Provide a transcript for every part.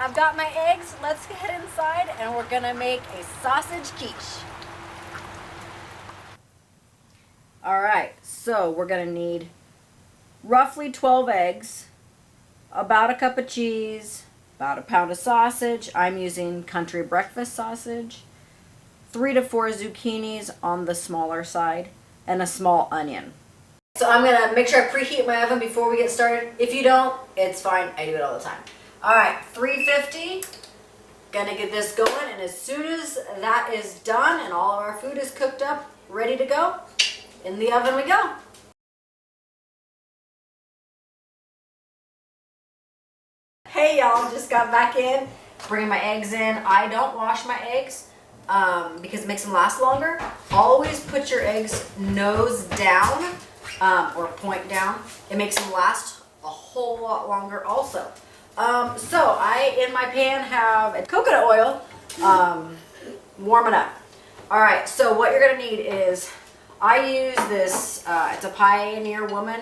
I've got my eggs. Let's get inside and we're gonna make a sausage quiche. All right, so we're gonna need roughly 12 eggs, about a cup of cheese, about a pound of sausage. I'm using country breakfast sausage, 3 to 4 zucchinis on the smaller side, and a small onion. So I'm gonna make sure I preheat my oven before we get started. If you don't, it's fine. I do it all the time. All right, 350. Gonna get this going, and as soon as that is done and all of our food is cooked up, ready to go, in the oven we go. Hey y'all, just got back in, bringing my eggs in. I don't wash my eggs because it makes them last longer. Always put your eggs nose down or point down. It makes them last a whole lot longer also. So I, in my pan, have a coconut oil warming up. All right, so what you're gonna need is, I use this, it's a Pioneer Woman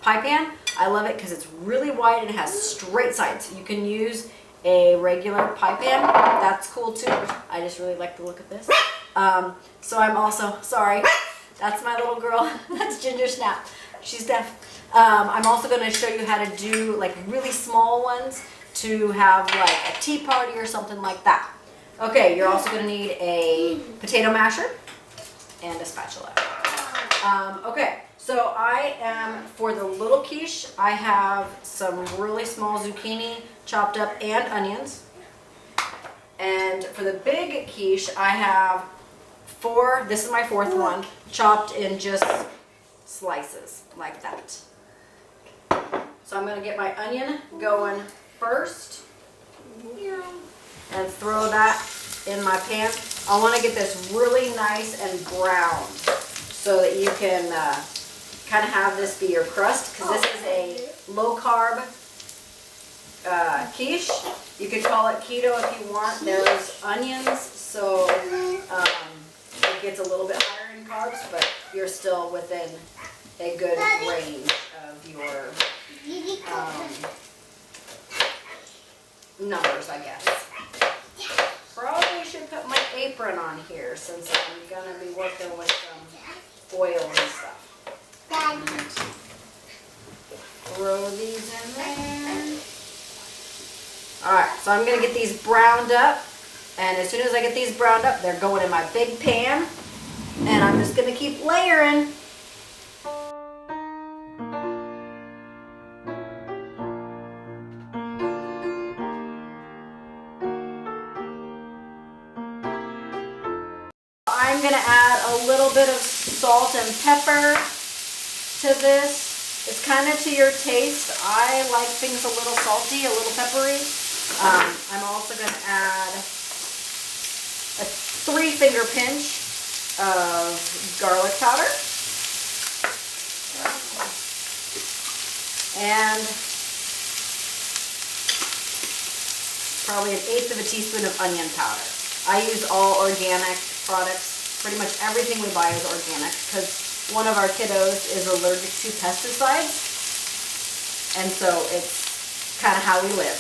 pie pan. I love it because it's really wide and it has straight sides. You can use a regular pie pan. That's cool too. I just really like the look of this. So I'm also, sorry, that's my little girl. That's Ginger Snap. She's deaf. I'm also going to show you how to do like really small ones to have like a tea party or something like that. Okay, you're also going to need a potato masher and a spatula. Okay, so I am, for the little quiche, I have some really small zucchini chopped up and onions. And for the big quiche, I have 4, this is my 4th one, chopped in just slices like that. So I'm going to get my onion going first and throw that in my pan. I want to get this really nice and brown so that you can kind of have this be your crust, because this is a low carb quiche. You could call it keto if you want. There's onions, so it gets a little bit higher in carbs, but you're still within a good range of your numbers, I guess. Probably should put my apron on here since I'm going to be working with some oils and stuff. Throw these in there. Alright, so I'm going to get these browned up. And as soon as I get these browned up, they're going in my big pan. And I'm just going to keep layering. I'm going to add a little bit of salt and pepper to this. It's kind of to your taste. I like things a little salty, a little peppery. I'm also going to add a 3-finger pinch of garlic powder. And probably 1/8 of a teaspoon of onion powder. I use all organic products. Pretty much everything we buy is organic because one of our kiddos is allergic to pesticides, and so it's kind of how we live.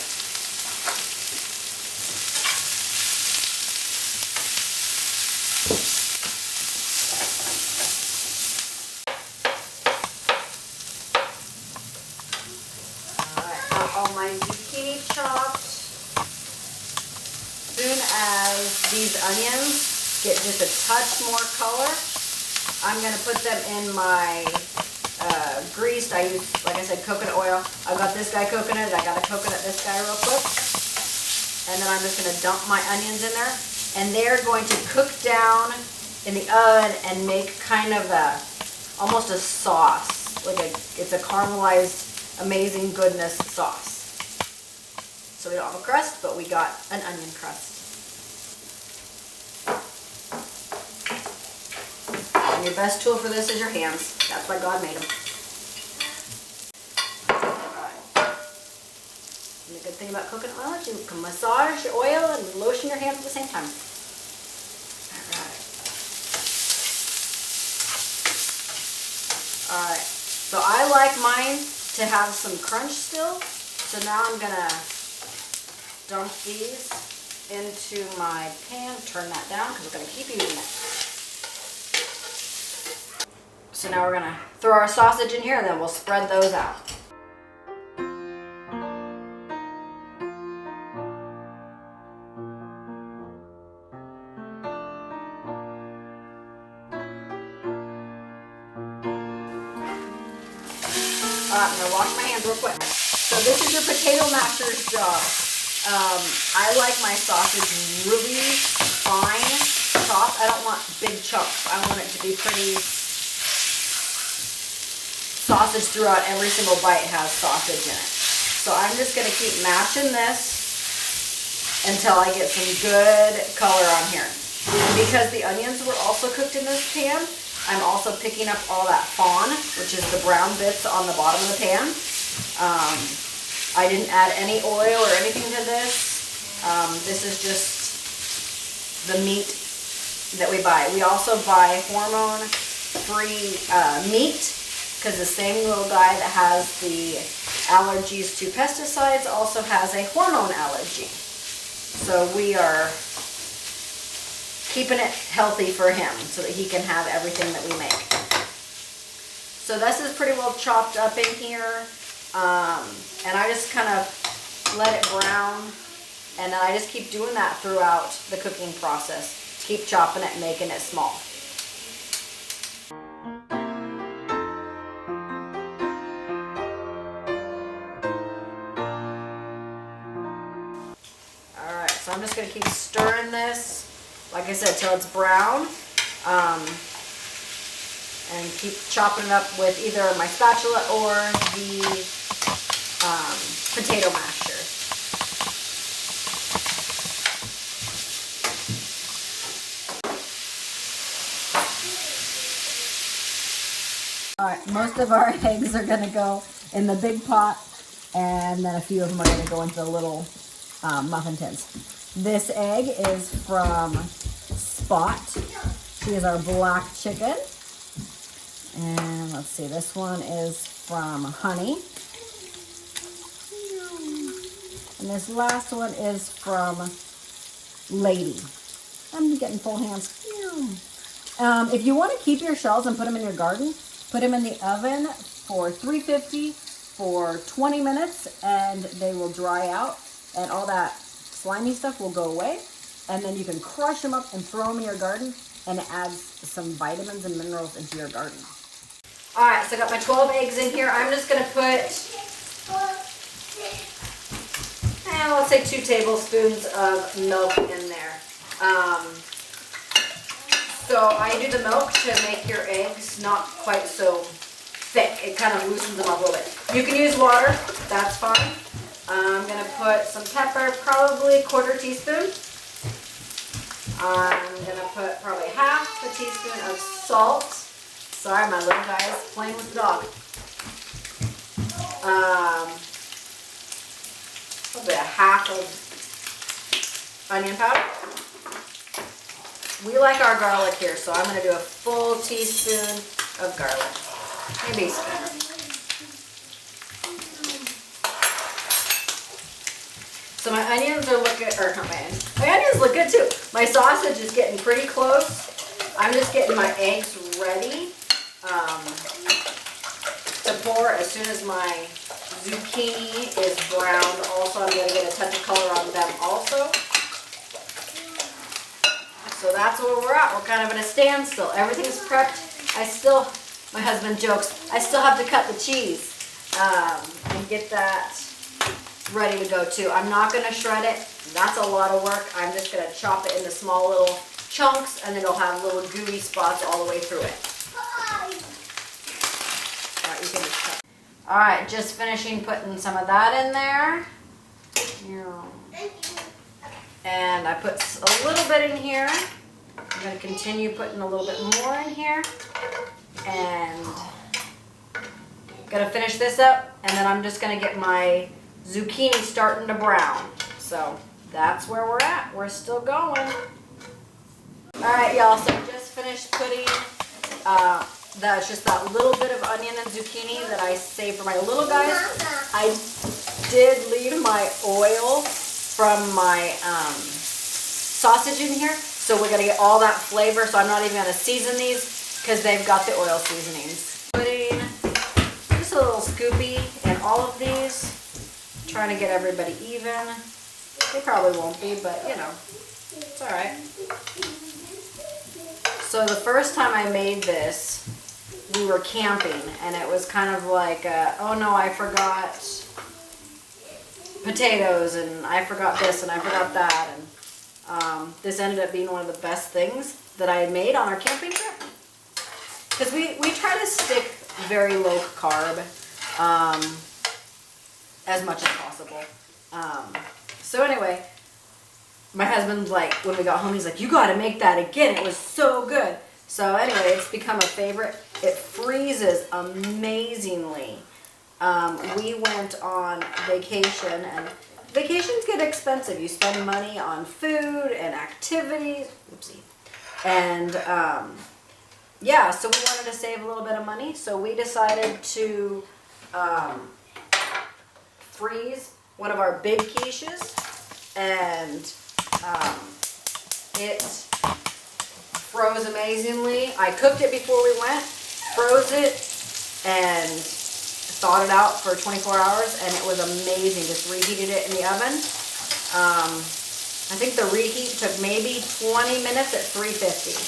Alright, got all my zucchini chopped. As soon as these onions get just a touch more color, I'm going to put them in my greased, I use, like I said, coconut oil. I've got this guy coconut, I got to coconut this guy real quick. And then I'm just going to dump my onions in there. And they're going to cook down in the oven and make kind of almost a sauce. It's a caramelized, amazing goodness sauce. So we don't have a crust, but we got an onion crust. And your best tool for this is your hands. That's why God made them. Alright. And the good thing about coconut oil is you can massage your oil and lotion your hands at the same time. Alright. Alright. So I like mine to have some crunch still. So now I'm going to dump these into my pan. Turn that down because we're going to keep using it. So now we're going to throw our sausage in here and then we'll spread those out. I'm going to wash my hands real quick. So this is your potato masher's job. I like my sausage really fine chopped. I don't want big chunks. I want it to be pretty sausage throughout. Every single bite has sausage in it. So I'm just going to keep mashing this until I get some good color on here. And because the onions were also cooked in this pan, I'm also picking up all that fawn, which is the brown bits on the bottom of the pan. I didn't add any oil or anything to this. This is just the meat that we buy. We also buy hormone-free meat because the same little guy that has the allergies to pesticides also has a hormone allergy. So we are keeping it healthy for him so that he can have everything that we make. So this is pretty well chopped up in here. And I just kind of let it brown. And then I just keep doing that throughout the cooking process. Keep chopping it and making it small. Alright, so I'm just going to keep stirring this, like I said, till it's brown, and keep chopping it up with either my spatula or the potato masher. Alright, most of our eggs are going to go in the big pot, and then a few of them are going to go into the little muffin tins. This egg is from Spot. She is our black chicken. And let's see, this one is from Honey. And this last one is from Lady. I'm getting full hands. If you want to keep your shells and put them in your garden, put them in the oven for 350 for 20 minutes and they will dry out and all that slimy stuff will go away. And then you can crush them up and throw them in your garden and it adds some vitamins and minerals into your garden. Alright, so I got my 12 eggs in here. I'm just going to put, let's say 2 tablespoons of milk in there. So I do the milk to make your eggs not quite so thick. It kind of loosens them up a little bit. You can use water, that's fine. I'm going to put some pepper, probably 1/4 teaspoon. I'm going to put probably 1/2 teaspoon of salt. Sorry, my little guy is playing with the dog. Probably 1/2 of onion powder. We like our garlic here, so I'm going to do a full teaspoon of garlic. Maybe a spoon. So my onions are looking, or not my onions look good too. My sausage is getting pretty close. I'm just getting my eggs ready to pour as soon as my zucchini is browned. Also, I'm going to get a touch of color on them also. So that's where we're at. We're kind of in a standstill. Everything's prepped. My husband jokes, I still have to cut the cheese and get that ready to go too. I'm not going to shred it. That's a lot of work. I'm just going to chop it into small little chunks and it'll have little gooey spots all the way through it. Alright, you can just cut. Alright, just finishing putting some of that in there. And I put a little bit in here. I'm going to continue putting a little bit more in here. And going to finish this up. And then I'm just going to get my zucchini starting to brown. So that's where we're at. We're still going. Alright, y'all. So I just finished putting that's just that little bit of onion and zucchini that I saved for my little guys. I did leave my oil from my sausage in here. So we're gonna get all that flavor. So I'm not even gonna season these because they've got the oil seasonings. Putting just a little scoopy in all of these. Trying to get everybody even. They probably won't be, but you know, it's all right. So the first time I made this, we were camping, and it was kind of like, oh no, I forgot potatoes, and I forgot this, and I forgot that, and this ended up being one of the best things that I had made on our camping trip. Because we try to stick very low carb as much as possible. So anyway, my husband, like, when we got home, he's like, you gotta make that again. It was so good. So anyway, it's become a favorite. It freezes amazingly. We went on vacation, and vacations get expensive. You spend money on food and activities. Oopsie. And yeah, so we wanted to save a little bit of money. So we decided to freeze one of our big quiches, and it froze amazingly. I cooked it before we went, froze it, and thawed it out for 24 hours, and it was amazing. Just reheated it in the oven. I think the reheat took maybe 20 minutes at 350.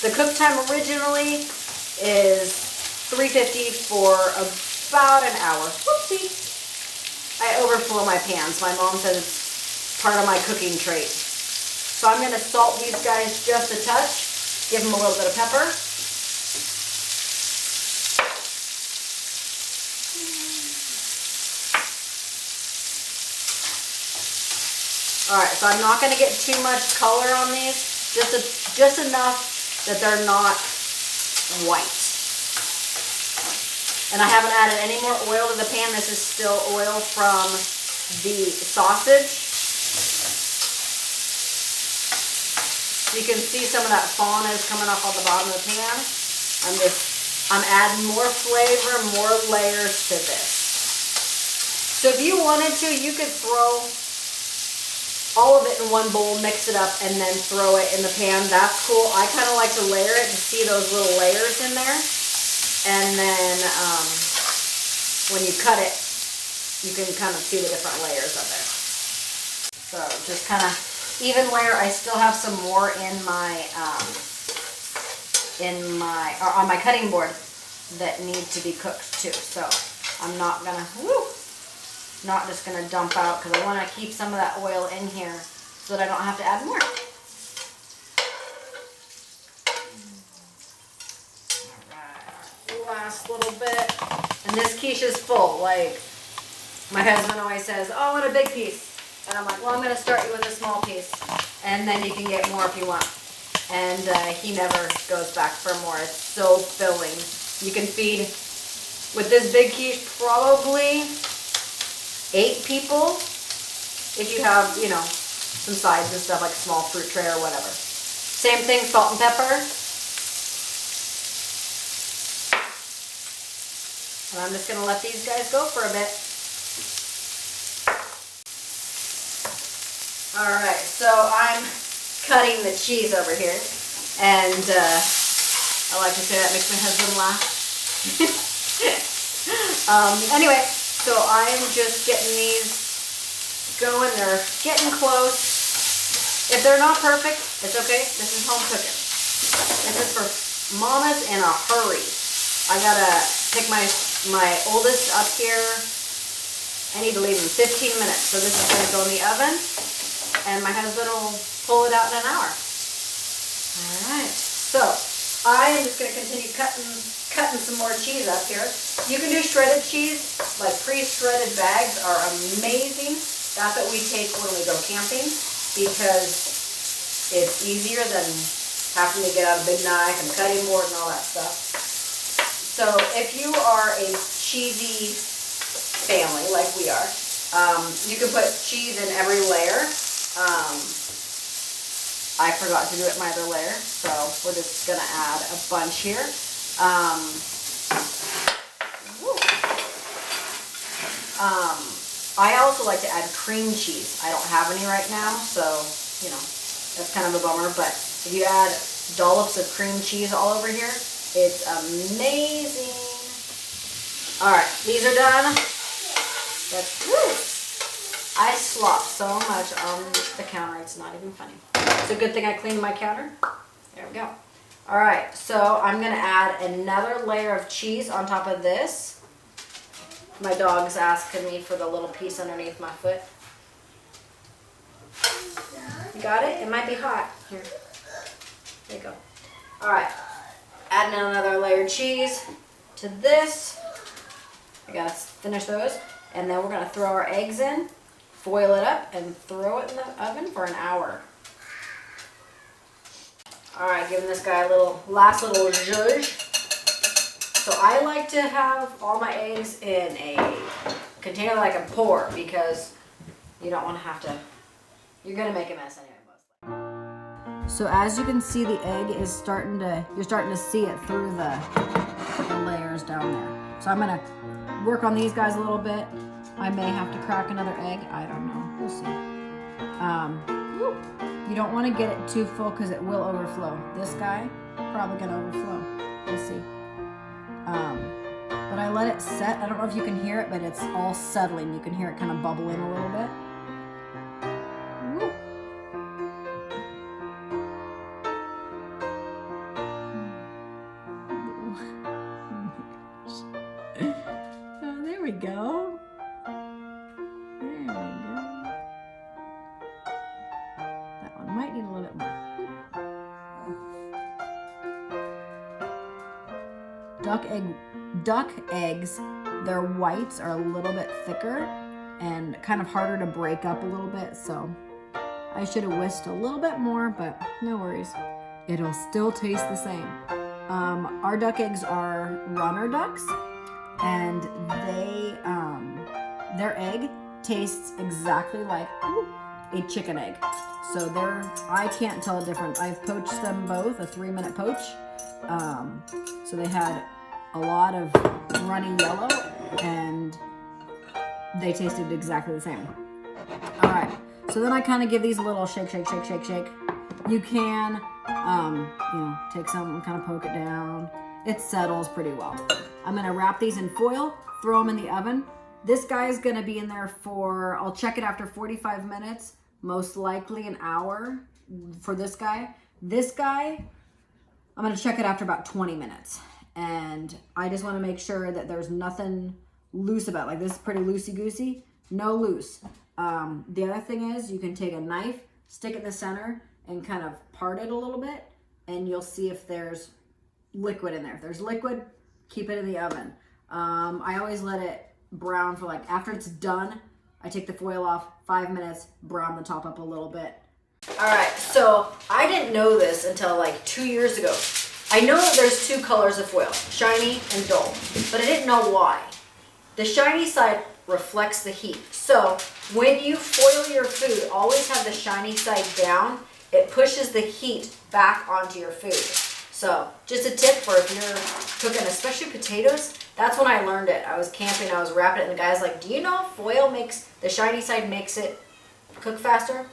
The cook time originally is 350 for about an hour. Whoopsie. I overflow my pans. My mom says it's part of my cooking trait. So I'm going to salt these guys just a touch. Give them a little bit of pepper. Alright, so I'm not going to get too much color on these. Just enough that they're not white. And I haven't added any more oil to the pan. This is still oil from the sausage. You can see some of that fauna is coming off on the bottom of the pan. I'm adding more flavor, more layers to this. So if you wanted to, you could throw all of it in one bowl, mix it up, and then throw it in the pan. That's cool. I kind of like to layer it to see those little layers in there. And then when you cut it, you can kind of see the different layers of it. So just kind of even layer. I still have some more on my cutting board that need to be cooked too. So I'm not gonna, not just gonna dump out, because I want to keep some of that oil in here so that I don't have to add more. Last little bit, and this quiche is full. Like, my husband always says, oh, I want a big piece, and I'm like, well, I'm going to start you with a small piece, and then you can get more if you want. And he never goes back for more. It's so filling. You can feed, with this big quiche, probably 8 people if you have, you know, some sides and stuff, like small fruit tray or whatever. Same thing, salt and pepper. And I'm just going to let these guys go for a bit. Alright, so I'm cutting the cheese over here. And I like to say that makes my husband laugh. Anyway, so I'm just getting these going. They're getting close. If they're not perfect, it's okay. This is home cooking. This is for mamas in a hurry. I gotta pick my oldest up here. I need to leave in 15 minutes. So this is going to go in the oven, and my husband will pull it out in an hour. Alright, so I am just going to continue cutting some more cheese up here. You can do shredded cheese, like pre-shredded bags are amazing. That's what we take when we go camping, because it's easier than having to get out a big knife and cutting board and all that stuff. So if you are a cheesy family like we are, you can put cheese in every layer. I forgot to do it in my other layer, so we're just going to add a bunch here. I also like to add cream cheese. I don't have any right now, so, you know, that's kind of a bummer. But if you add dollops of cream cheese all over here, it's amazing. All right, these are done. That's, woo! I slop so much on the counter, it's not even funny. It's a good thing I cleaned my counter. There we go. All right, so I'm gonna add another layer of cheese on top of this. My dog's asking me for the little piece underneath my foot. You got it? It might be hot. Here. There you go. All right, adding another layer of cheese to this. I gotta finish those. And then we're gonna throw our eggs in, foil it up, and throw it in the oven for an hour. All right, giving this guy a last little zhuzh. So I like to have all my eggs in a container that I can pour because you don't want to have to, you're gonna make a mess anyway. So as you can see, the egg is you're starting to see it through the layers down there. So I'm gonna work on these guys a little bit. I may have to crack another egg. I don't know. We'll see. You don't want to get it too full because it will overflow. This guy, probably gonna overflow. We'll see. But I let it set. I don't know if you can hear it, but it's all settling. You can hear it kind of bubbling a little bit. Woo. Oh, there we go. There we go. That one might need a little bit more. Duck eggs, their whites are a little bit thicker and kind of harder to break up a little bit, so I should have whisked a little bit more, but no worries. It'll still taste the same. Our duck eggs are runner ducks, and their egg tastes exactly like a chicken egg. So I can't tell a difference. I've poached them both, a 3-minute poach. So they had a lot of runny yellow, and they tasted exactly the same. All right, so then I kind of give these a little shake, shake, shake, shake, shake. You can, take some and kind of poke it down. It settles pretty well. I'm gonna wrap these in foil, throw them in the oven. This guy is gonna be in there for, I'll check it after 45 minutes, most likely an hour for this guy. This guy, I'm gonna check it after about 20 minutes. And I just wanna make sure that there's nothing loose about it. Like this is pretty loosey-goosey, no loose. The other thing is you can take a knife, stick it in the center, and kind of part it a little bit, and you'll see if there's liquid in there. If there's liquid, keep it in the oven. I always let it brown for after it's done, I take the foil off, 5 minutes, brown the top up a little bit. All right, so I didn't know this until 2 years ago. I know that there's 2 colors of foil, shiny and dull, but I didn't know why. The shiny side reflects the heat. So when you foil your food, always have the shiny side down. It pushes the heat back onto your food. So just a tip for if you're cooking, especially potatoes, that's when I learned it. I was camping, I was wrapping it, and the guy's like, do you know foil makes, the shiny side makes it cook faster?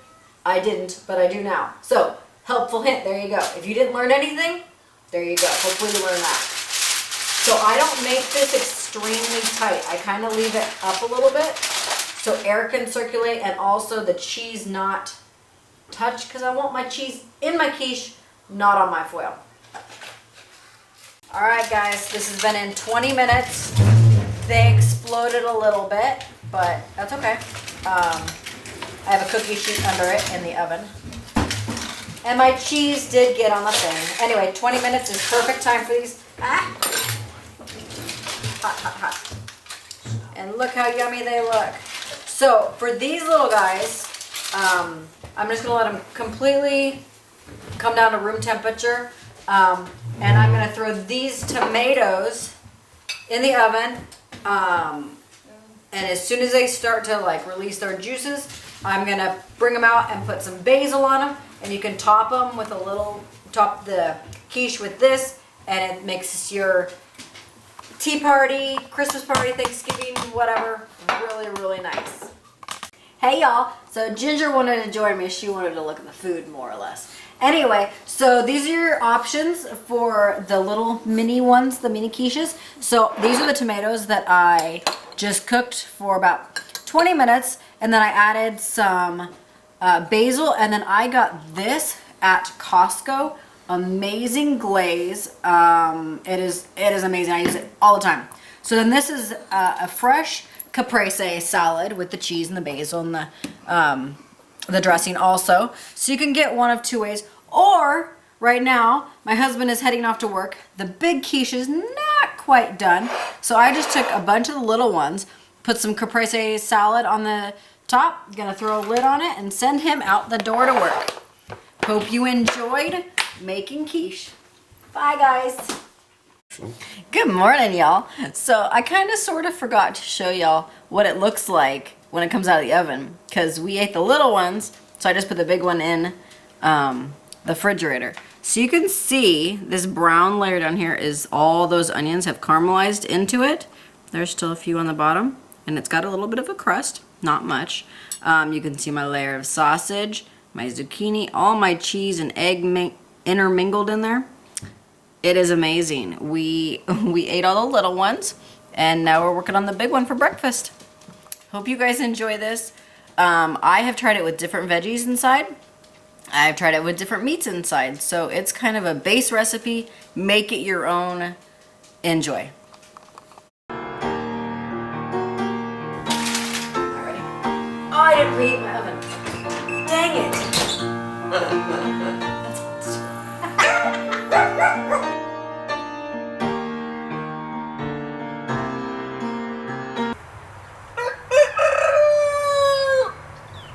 I didn't, but I do now. So helpful hint, there you go. If you didn't learn anything, there you go. Hopefully you learned that. So I don't make this extremely tight. I kind of leave it up a little bit so air can circulate and also the cheese not touch, because I want my cheese in my quiche, not on my foil. All right, guys, this has been in 20 minutes. They exploded a little bit, but that's okay. I have a cookie sheet under it in the oven. And my cheese did get on the thing. Anyway, 20 minutes is perfect time for these. Hot, hot, hot. And look how yummy they look. So for these little guys, I'm just gonna let them completely come down to room temperature. And I'm gonna throw these tomatoes in the oven. And as soon as they start to release their juices, I'm gonna bring them out and put some basil on them. And you can top them with top the quiche with this, and it makes your tea party, Christmas party, Thanksgiving, whatever, really, really nice. Hey y'all, so Ginger wanted to join me. She wanted to look at the food more or less. Anyway, so these are your options for the little mini ones, the mini quiches. So these are the tomatoes that I just cooked for about 20 minutes, and then I added some basil, and then I got this at Costco. Amazing glaze. It is amazing. I use it all the time. So then this is a fresh caprese salad with the cheese and the basil and the dressing also. So you can get one of two ways. Or right now, my husband is heading off to work. The big quiche is not quite done. So I just took a bunch of the little ones, put some caprese salad on the top, gonna throw a lid on it and send him out the door to work. Hope you enjoyed making quiche. Bye guys. Good morning, y'all. So I kind of sort of forgot to show y'all what it looks like when it comes out of the oven, because we ate the little ones, so I just put the big one in the refrigerator. So you can see this brown layer down here is all those onions have caramelized into it. There's still a few on the bottom, and it's got a little bit of a crust, not much. You can see my layer of sausage, my zucchini, all my cheese and egg intermingled in there. It is amazing. We ate all the little ones, and now we're working on the big one for breakfast. Hope you guys enjoy this. I have tried it with different veggies inside. I've tried it with different meats inside. So it's kind of a base recipe. Make it your own. Enjoy. Alrighty. Oh, I didn't preheat my oven. Dang it.